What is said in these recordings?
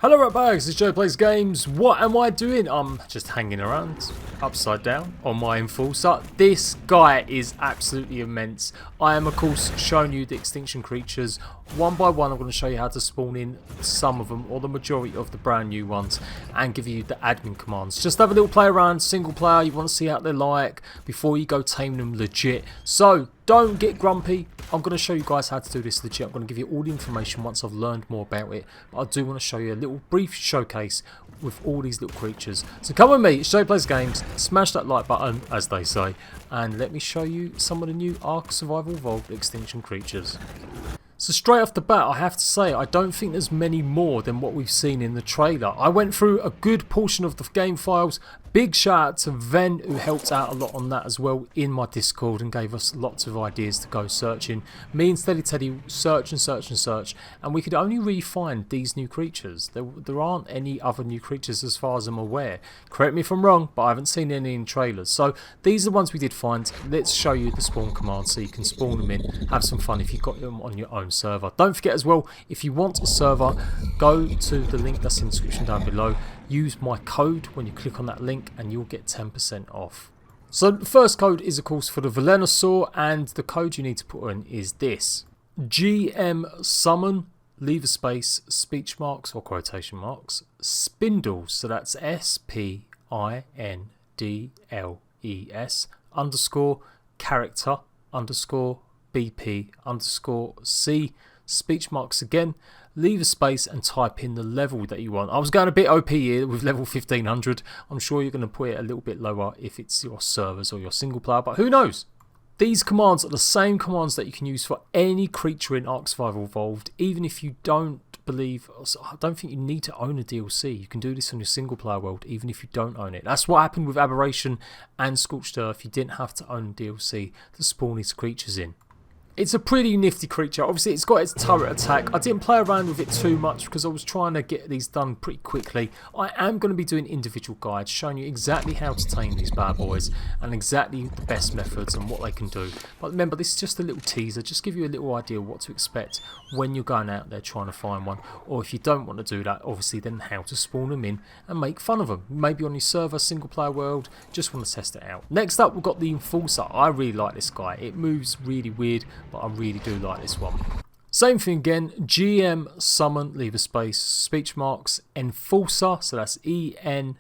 Hello Ratbags, it's Joe Plays Games. What am I doing? I'm just hanging around upside down on my Enforcer. This guy is absolutely immense. I am of course showing you the extinction creatures. One by one I'm going to show you how to spawn in some of them or the majority of the brand new ones and give you the admin commands. Just have a little play around, single player, you want to see how they're like before you go tame them legit. So don't get grumpy. I'm going to show you guys how to do this legit. I'm going to give you all the information once I've learned more about it. But I do want to show you a little brief showcase with all these little creatures. So come with me, it's Joe Plays Games. Smash that like button, as they say. And let me show you some of the new ARK Survival Evolved extinction creatures. So straight off the bat, I have to say, I don't think there's many more than what we've seen in the trailer. I went through a good portion of the game files. Big shout out to Ven, who helped out a lot on that as well in my Discord and gave us lots of ideas to go searching. Me and Steady Teddy search and search and search, and we could only really find these new creatures. There aren't any other new creatures as far as I'm aware. Correct me if I'm wrong, but I haven't seen any in trailers. So these are the ones we did find. Let's show you the spawn command so you can spawn them in. Have some fun if you've got them on your own server. Don't forget as well, if you want a server, go to the link that's in the description down below. Use my code when you click on that link and you'll get 10% off. So the first code is of course for the velanosaur, and the code you need to put in is this: gmsummon, leave a space, speech marks or quotation marks, spindles, so that's SPINDLES underscore character underscore BP underscore C, speech marks again, leave a space and type in the level that you want. I was going a bit OP here with level 1500. I'm sure you're going to put it a little bit lower if it's your servers or your single player, but who knows? These commands are the same commands that you can use for any creature in ARK Survival Evolved, even if you don't believe, I don't think you need to own a DLC. You can do this on your single player world even if you don't own it. That's what happened with Aberration and Scorched Earth. You didn't have to own a DLC to spawn these creatures in. It's a pretty nifty creature. Obviously it's got its turret attack. I didn't play around with it too much because I was trying to get these done pretty quickly. I am going to be doing individual guides showing you exactly how to tame these bad boys and exactly the best methods and what they can do. But remember, this is just a little teaser, just give you a little idea of what to expect when you're going out there trying to find one. Or if you don't want to do that, obviously then how to spawn them in and make fun of them. Maybe on your server, single player world, just want to test it out. Next up we've got the Enforcer. I really like this guy. It moves really weird, but I really do like this one. Same thing again, gmsummon, leave a space, speech marks, Enforcer, so that's ENFORCE,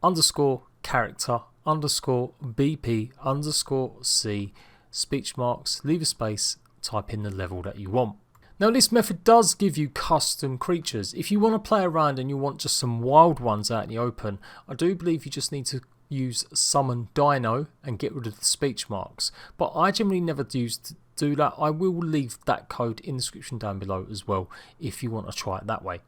underscore character, underscore BP, underscore C, speech marks, leave a space, type in the level that you want. Now this method does give you custom creatures. If you want to play around and you want just some wild ones out in the open, I do believe you just need to use summon dino and get rid of the speech marks, but I generally never used to do that. I will leave that code in the description down below as well if you want to try it that way.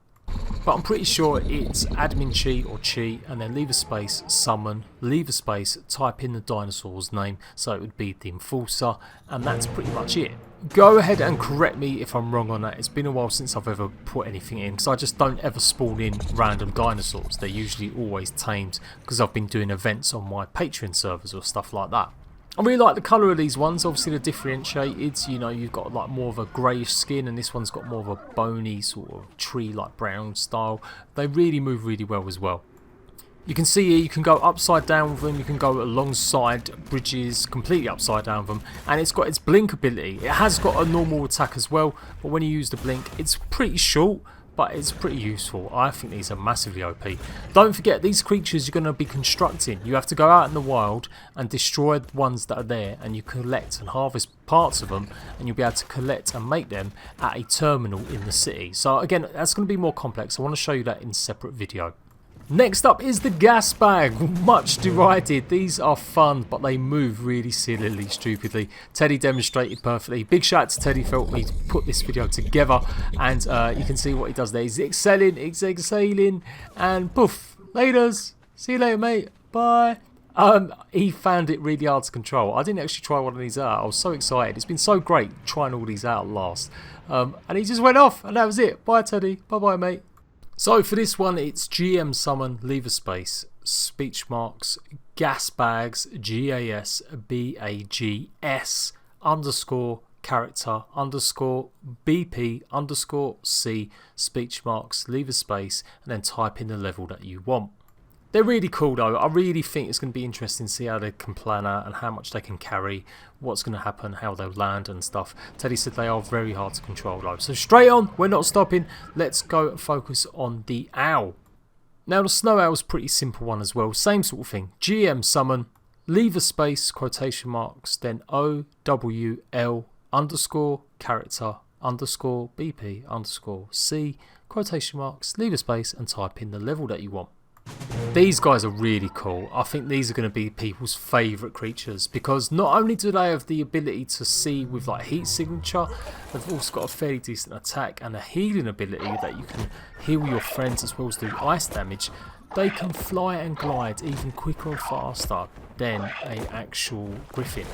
But I'm pretty sure it's admin chi or chi and then leave a space, summon, leave a space, type in the dinosaur's name, so it would be the Enforcer, and that's pretty much it. Go ahead and correct me if I'm wrong on that. It's been a while since I've ever put anything in because I just don't ever spawn in random dinosaurs. They're usually always tamed because I've been doing events on my Patreon servers or stuff like that. I really like the colour of these ones. Obviously they're differentiated, you know, you've got like more of a greyish skin and this one's got more of a bony sort of tree like brown style. They really move really well as well. You can see here you can go upside down with them, you can go alongside bridges, completely upside down with them, and it's got its blink ability. It has got a normal attack as well, but when you use the blink it's pretty short, but it's pretty useful. I think these are massively OP. Don't forget, these creatures you're going to be constructing. You have to go out in the wild and destroy the ones that are there, and you collect and harvest parts of them, and you'll be able to collect and make them at a terminal in the city. So again, that's going to be more complex. I want to show you that in a separate video. Next up is the gasbag, much derided. These are fun, but they move really sillily, stupidly. Teddy demonstrated perfectly. Big shout out to Teddy for helping me put this video together, and you can see what he does there. He's exhaling, and poof, laters. See you later, mate. Bye. He found it really hard to control. I didn't actually try one of these out. I was so excited. It's been so great trying all these out last. And he just went off, and that was it. Bye, Teddy. Bye-bye, mate. So for this one, it's gmsummon, leave a space, speech marks, gasbags, GASBAGS, underscore character underscore BP underscore C speech marks, leave a space, and then type in the level that you want. They're really cool though. I really think it's going to be interesting to see how they can plan out and how much they can carry, what's going to happen, how they'll land and stuff. Teddy said they are very hard to control though. So straight on, we're not stopping. Let's go and focus on the owl. Now the snow owl is a pretty simple one as well. Same sort of thing. gmsummon, leave a space, quotation marks, then OWL underscore character underscore BP underscore C, quotation marks, leave a space, and type in the level that you want. These guys are really cool. I think these are going to be people's favourite creatures because not only do they have the ability to see with like heat signature, they've also got a fairly decent attack and a healing ability that you can heal your friends as well as do ice damage. They can fly and glide even quicker and faster than an actual griffin.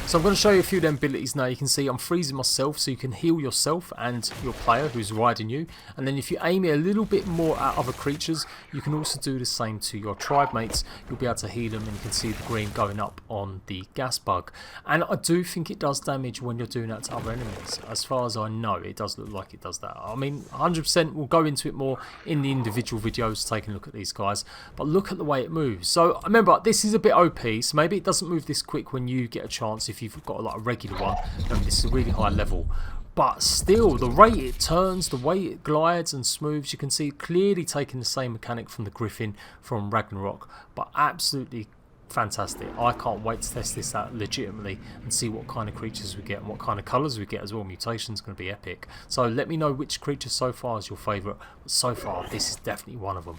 So I'm going to show you a few of them abilities now. You can see I'm freezing myself so you can heal yourself and your player who's riding you. And then if you aim it a little bit more at other creatures, you can also do the same to your tribe mates. You'll be able to heal them and you can see the green going up on the gasbag. And I do think it does damage when you're doing that to other enemies. As far as I know, it does look like it does that. I mean, 100% we'll go into it more in the individual videos taking a look at these guys. But look at the way it moves. So remember, this is a bit OP. So maybe it doesn't move this quick when you get a chance if you've got like a regular one. This is a really high level. But still, the rate it turns, the way it glides and smooths, you can see clearly taking the same mechanic from the Griffin from Ragnarok. But absolutely fantastic. I can't wait to test this out legitimately and see what kind of creatures we get and what kind of colours we get as well. Mutation's going to be epic. So let me know which creature so far is your favourite. So far, this is definitely one of them.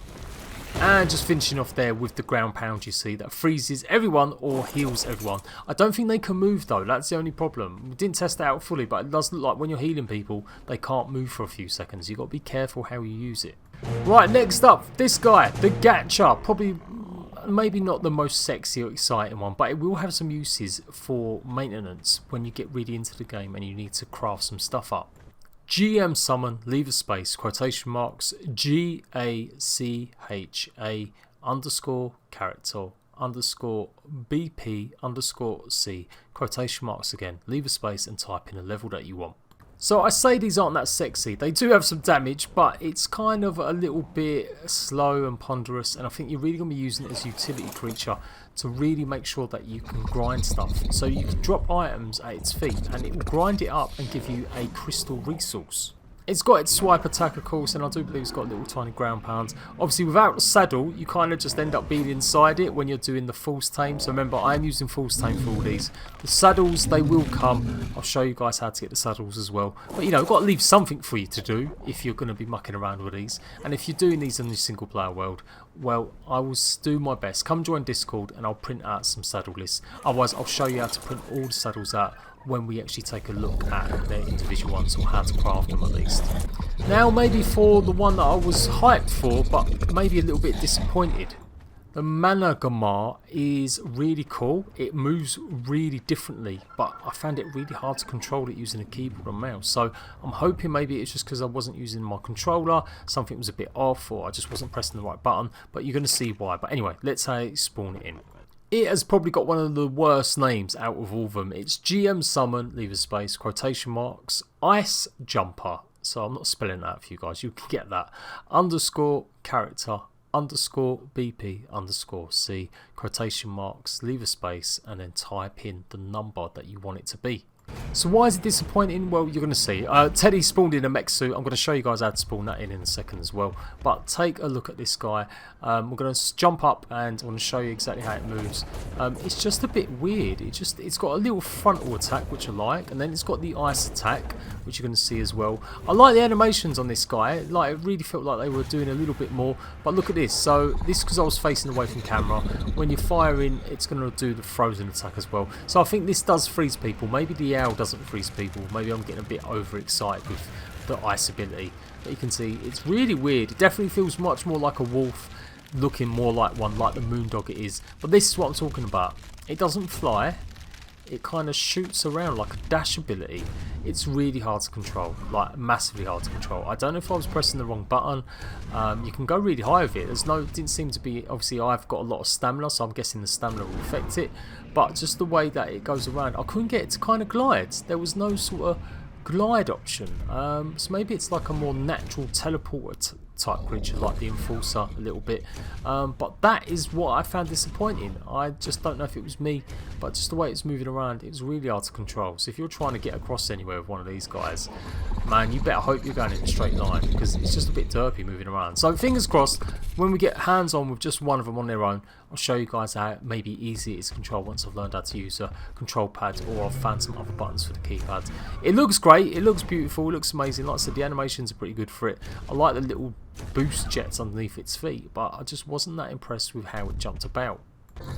And just finishing off there with the ground pound, you see that freezes everyone or heals everyone. I don't think they can move though, that's the only problem. We didn't test it out fully, but it does look like when you're healing people they can't move for a few seconds. You've got to be careful how you use it. Right, next up, this guy, the GACHA. Probably maybe not the most sexy or exciting one, but it will have some uses for maintenance when you get really into the game and you need to craft some stuff up. gmsummon, leave a space, quotation marks, GACHA underscore character underscore BP underscore C, quotation marks again, leave a space and type in a level that you want. So I say these aren't that sexy. They do have some damage, but it's kind of a little bit slow and ponderous, and I think you're really going to be using it as a utility creature to really make sure that you can grind stuff. So you can drop items at its feet and it will grind it up and give you a crystal resource. It's got its swipe attack of course, and I do believe it's got little tiny ground pounds. Obviously without the saddle you kind of just end up being inside it when you're doing the false tame. So remember, I am using false tame for all these. The saddles, they will come. I'll show you guys how to get the saddles as well. But you know, I've got to leave something for you to do if you're going to be mucking around with these. And if you're doing these in the single player world, well, I will do my best. Come join Discord and I'll print out some saddle lists. Otherwise I'll show you how to print all the saddles out when we actually take a look at their individual ones, or how to craft them at least. Now maybe for the one that I was hyped for but maybe a little bit disappointed. The MANAGARMR is really cool. It moves really differently, but I found it really hard to control it using a keyboard and mouse. So I'm hoping maybe it's just because I wasn't using my controller, something was a bit off, or I just wasn't pressing the right button, but you're going to see why. But anyway, let's say spawn it in. It has probably got one of the worst names out of all of them. It's gmsummon, leave a space, quotation marks, ice jumper. So I'm not spelling that for you guys, you can get that. Underscore character underscore BP underscore C, quotation marks, leave a space, and then type in the number that you want it to be. So why is it disappointing? Well, you're going to see. Teddy spawned in a mech suit. I'm going to show you guys how to spawn that in a second as well. But take a look at this guy. We're going to jump up and I'm going to show you exactly how it moves. It's just a bit weird. It's got a little frontal attack, which I like, and then it's got the ice attack, which you're going to see as well. I like the animations on this guy. Like, it really felt like they were doing a little bit more. But look at this. So this is because I was facing away from camera. When you're firing, it's going to do the frozen attack as well. So I think this does freeze people. Maybe the owl doesn't freeze people. Maybe I'm getting a bit overexcited with the ice ability. But you can see it's really weird. It definitely feels much more like a wolf, looking more like one, like the moondog it is. But this is what I'm talking about. It doesn't fly. it kind of shoots around like a dash ability. It's really hard to control, like massively hard to control. I don't know if I was pressing the wrong button. You can go really high with it. It didn't seem to be, obviously I've got a lot of stamina, so I'm guessing the stamina will affect it. But just the way that it goes around, I couldn't get it to kind of glide. There was no sort of glide option. So maybe it's like a more natural teleporter type creature, like the Enforcer a little bit. But that is what I found disappointing. I just don't know if it was me, but just the way it's moving around, it was really hard to control. So if you're trying to get across anywhere with one of these guys, man, you better hope you're going in a straight line, because it's just a bit derpy moving around. So fingers crossed, when we get hands on with just one of them on their own, I'll show you guys how maybe easy it is to control once I've learned how to use a control pad, or I've found some other buttons for the keypad. It looks great, it looks beautiful, it looks amazing. Like I said, the animations are pretty good for it. I like the little boost jets underneath its feet, but I just wasn't that impressed with how it jumped about.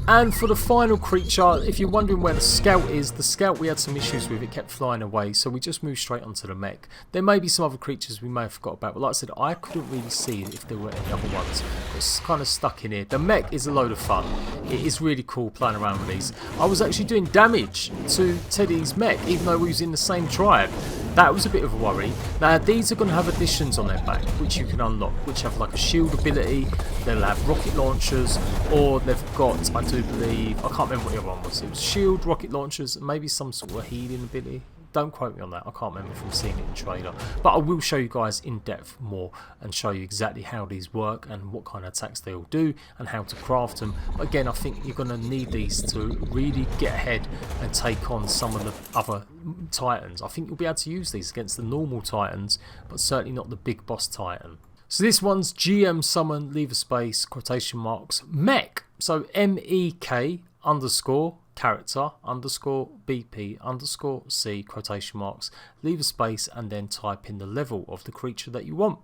And for the final creature, if you're wondering where the scout is, the scout we had some issues with, it kept flying away, so we just moved straight onto the mech. There may be some other creatures we may have forgot about, but like I said, I couldn't really see if there were any other ones. It's kind of stuck in here. The mech is a load of fun. It is really cool playing around with these. I was actually doing damage to Teddy's mech, even though we was in the same tribe. That was a bit of a worry. Now these are going to have additions on their back, which you can unlock, which have like a shield ability, they'll have rocket launchers, or they've got, I do believe, I can't remember what the other one was. It was shield, rocket launchers, and maybe some sort of healing ability. Don't quote me on that, I can't remember from seeing it in the trailer. But I will show you guys in depth more and show you exactly how these work and what kind of attacks they all do and how to craft them. But again, I think you're going to need these to really get ahead and take on some of the other titans. I think you'll be able to use these against the normal titans, but certainly not the big boss titan. So this one's gmsummon, leave a space, quotation marks, mech. So MEK underscore character underscore BP underscore C quotation marks, leave a space, and then type in the level of the creature that you want.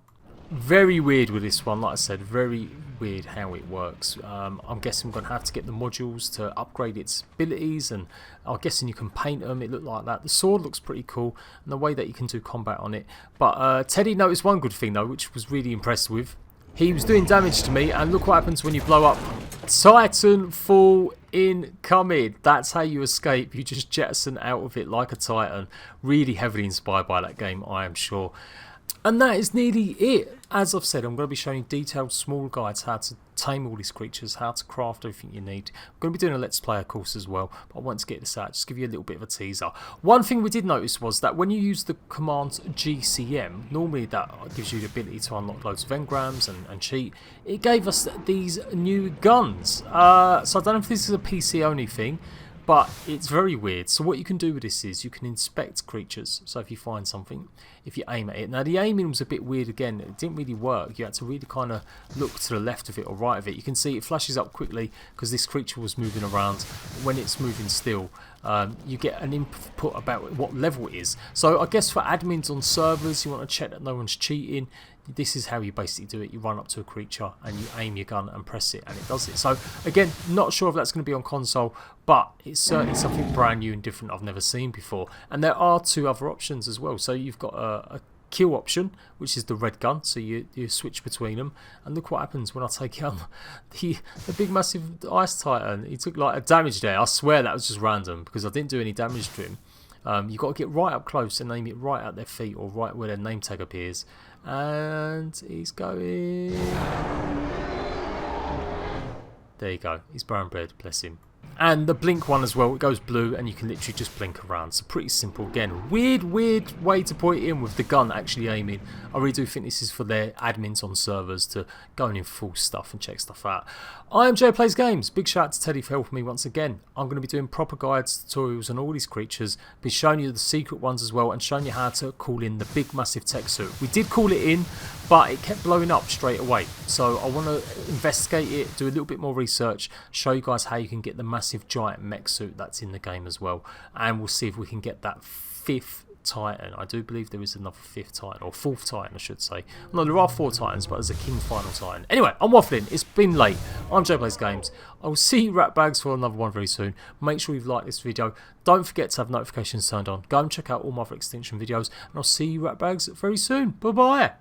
Very weird with this one, like I said, very weird how it works. I'm guessing I'm going to have to get the modules to upgrade its abilities, and I'm guessing you can paint them. It looked like that. The sword looks pretty cool, and the way that you can do combat on it. But Teddy noticed one good thing though, which was really impressed with. He was doing damage to me, and look what happens when you blow up. Titanfall incoming. That's how you escape. You just jettison out of it like a titan. Really heavily inspired by that game, I am sure. And that is nearly it. As I've said, I'm going to be showing you detailed small guides how to tame all these creatures, how to craft everything you need. I'm going to be doing a Let's Play course as well, but I want to get this out, just give you a little bit of a teaser. One thing we did notice was that when you use the command GCM, normally that gives you the ability to unlock loads of engrams and cheat. It gave us these new guns. So I don't know if this is a PC only thing, but it's very weird. So what you can do with this is you can inspect creatures. So if you find something, if you aim at it. Now the aiming was a bit weird again. It didn't really work. You had to really kind of look to the left of it or right of it. You can see it flashes up quickly because this creature was moving around. When it's moving still, you get an input about what level it is. So I guess for admins on servers, you want to check that no one's cheating. This is how you basically do it. You run up to a creature and you aim your gun and press it and it does it. So again, not sure if that's going to be on console, but it's certainly something brand new and different I've never seen before. And there are two other options as well. So you've got a kill option, which is the red gun, so you switch between them, and look what happens when I take out the big massive ice titan. He took like a damage there. I swear that was just random because I didn't do any damage to him. You've got to get right up close and aim it right at their feet or right where their name tag appears. And he's going. There you go. He's brown bread, bless him. And the blink one as well, it goes blue and you can literally just blink around. So pretty simple. Again, weird way to put it in with the gun actually aiming. I really do think this is for their admins on servers to go in full stuff and check stuff out. I am Jade Plays Games. Big shout out to Teddy for helping me once again. I'm going to be doing proper guides, tutorials on all these creatures. Be showing you the secret ones as well and showing you how to call in the big massive tech suit. We did call it in, but it kept blowing up straight away. So I want to investigate it, do a little bit more research, show you guys how you can get the massive giant mech suit that's in the game as well. And we'll see if we can get that 5th Titan. I do believe there is another 5th Titan, or 4th Titan I should say. No, there are 4 Titans, but there's a King Final Titan. Anyway, I'm waffling. It's been late. I'm Jade Plays Games. I will see you rat bags for another one very soon. Make sure you've liked this video. Don't forget to have notifications turned on. Go and check out all my other Extinction videos, and I'll see you rat bags very soon. Bye bye.